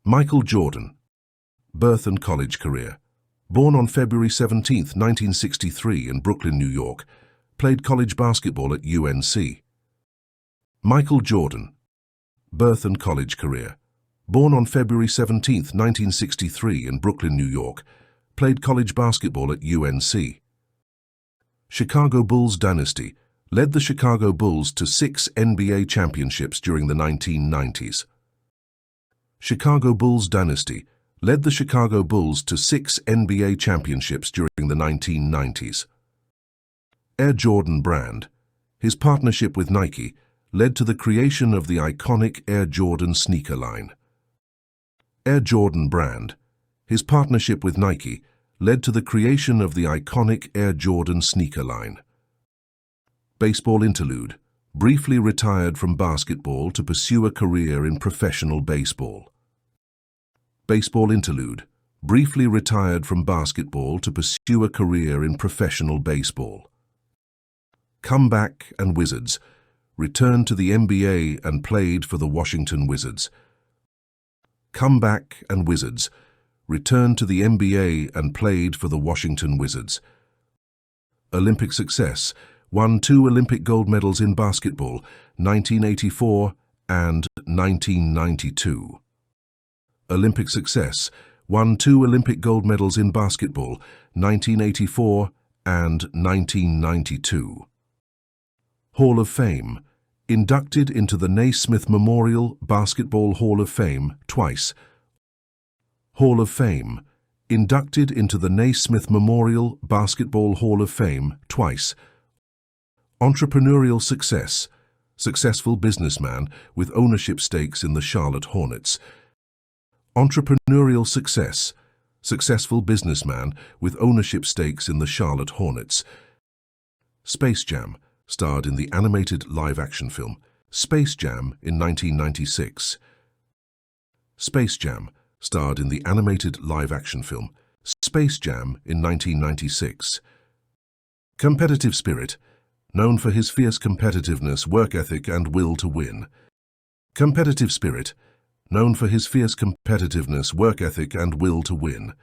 Michael Jordan. Birth and college career. Born on February 17, 1963 in Brooklyn, New York, played college basketball at UNC. Michael Jordan. Birth and college career. Born on February 17, 1963 in Brooklyn, New York, played college basketball at UNC. Chicago Bulls dynasty. Led the Chicago Bulls to 6 NBA championships during the 1990s. Chicago Bulls dynasty. Led the Chicago Bulls to 6 NBA championships during the 1990s. Air Jordan brand. His partnership with Nike led to the creation of the iconic Air Jordan sneaker line. Air Jordan brand. His partnership with Nike led to the creation of the iconic Air Jordan sneaker line. Baseball interlude. Briefly retired from basketball to pursue a career in professional baseball. Baseball interlude. Briefly retired from basketball to pursue a career in professional baseball. Comeback and Wizards. Returned to the NBA and played for the Washington Wizards. Comeback and Wizards. Returned to the NBA and played for the Washington Wizards. Olympic success. Won 2 Olympic gold medals in basketball, 1984 and 1992. Olympic success. Won 2 Olympic gold medals in basketball, 1984 and 1992. Hall of Fame. Inducted into the Naismith Memorial Basketball Hall of Fame twice. Hall of Fame. Inducted into the Naismith Memorial Basketball Hall of Fame twice. Entrepreneurial success. Successful businessman with ownership stakes in the Charlotte Hornets. Entrepreneurial success. Successful businessman with ownership stakes in the Charlotte Hornets. Space Jam. Starred in the animated live-action film Space Jam in 1996. Space Jam. Starred in the animated live-action film Space Jam in 1996. Competitive spirit. Known for his fierce competitiveness, work ethic, and will to win. Competitive spirit. Known for his fierce competitiveness, work ethic, and will to win.